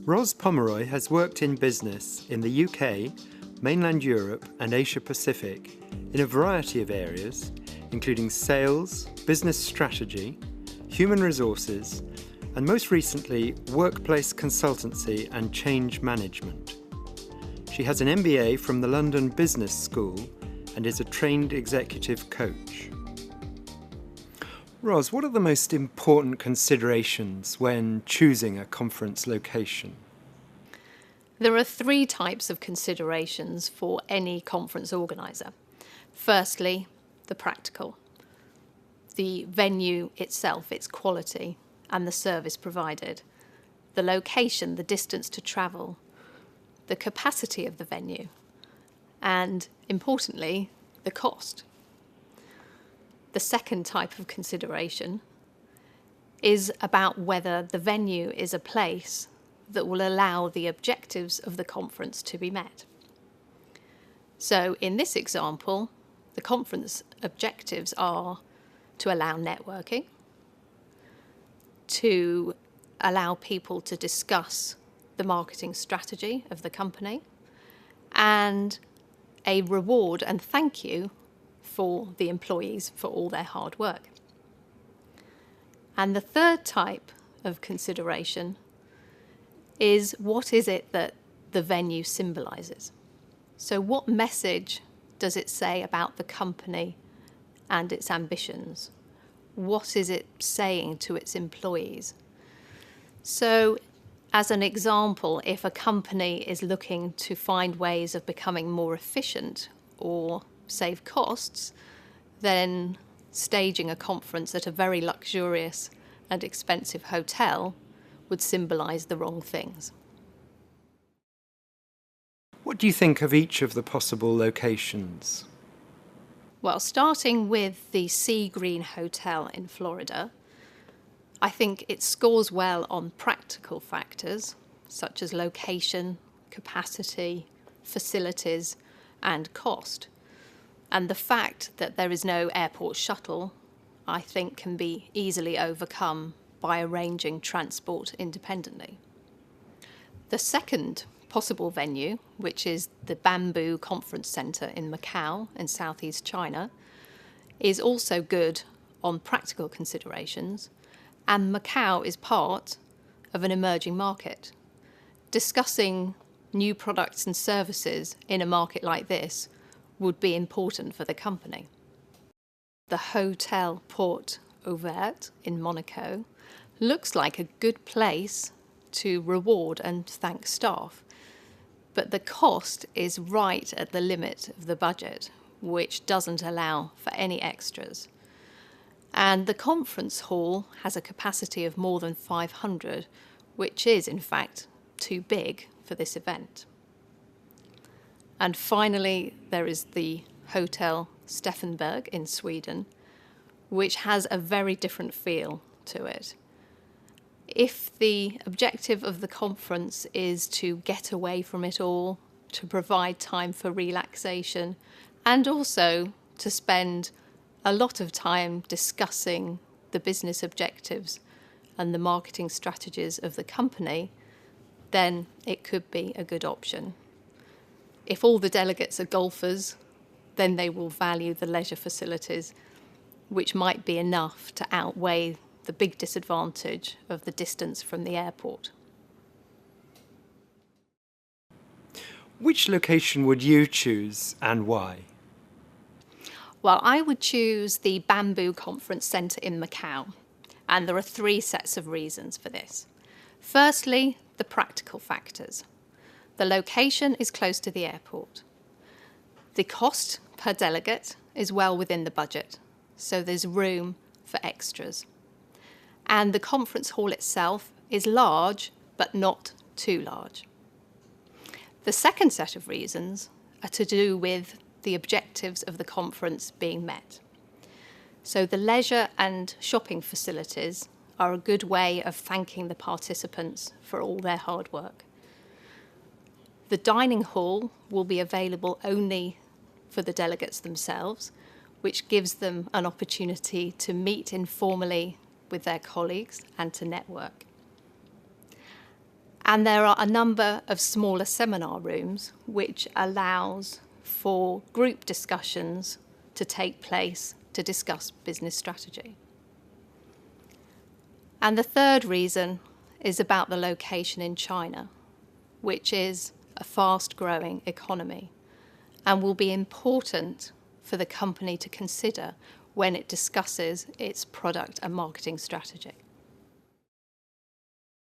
Ros Pomeroy has worked in business in the UK, mainland Europe and Asia Pacific in a variety of areas, including sales, business strategy, human resources, and most recently, workplace consultancy and change management. She has an MBA from the London Business School and is a trained executive coach. Ros, what are the most important considerations when choosing a conference location? There are three types of considerations for any conference organiser. Firstly, the practical. The venue itself, its quality, and the service provided. The location, the distance to travel. The capacity of the venue. And, importantly, the cost. The second type of consideration is about whether the venue is a place that will allow the objectives of the conference to be met. So in this example, the conference objectives are to allow networking, to allow people to discuss the marketing strategy of the company, and a reward and thank you for the employees for all their hard work. And the third type of consideration is what is it that the venue symbolises? So what message does it say about the company and its ambitions? What is it saying to its employees? So as an example, if a company is looking to find ways of becoming more efficient or save costs, then staging a conference at a very luxurious and expensive hotel would symbolise the wrong things. What do you think of each of the possible locations? Well, starting with the Sea Green Hotel in Florida, I think it scores well on practical factors such as location, capacity, facilities, and cost. And the fact that there is no airport shuttle, I think, can be easily overcome by arranging transport independently. The second possible venue, which is the Bamboo Conference Centre in Macau in southeast China, is also good on practical considerations, and Macau is part of an emerging market. Discussing new products and services in a market like this would be important for the company. The Hotel Port Ouvert in Monaco looks like a good place to reward and thank staff, but the cost is right at the limit of the budget, which doesn't allow for any extras. And the conference hall has a capacity of more than 500, which is in fact too big for this event. And finally, there is the Hotel Steffenberg in Sweden, which has a very different feel to it. If the objective of the conference is to get away from it all, to provide time for relaxation, and also to spend a lot of time discussing the business objectives and the marketing strategies of the company, then it could be a good option. If all the delegates are golfers, then they will value the leisure facilities, which might be enough to outweigh the big disadvantage of the distance from the airport. Which location would you choose and why? Well, I would choose the Bamboo Conference Centre in Macau, and there are three sets of reasons for this. Firstly, the practical factors. The location is close to the airport. The cost per delegate is well within the budget, so there's room for extras. And the conference hall itself is large, but not too large. The second set of reasons are to do with the objectives of the conference being met. So the leisure and shopping facilities are a good way of thanking the participants for all their hard work. The dining hall will be available only for the delegates themselves, which gives them an opportunity to meet informally with their colleagues and to network. And there are a number of smaller seminar rooms which allows for group discussions to take place to discuss business strategy. And the third reason is about the location in China, which is a fast-growing economy and will be important for the company to consider when it discusses its product and marketing strategy.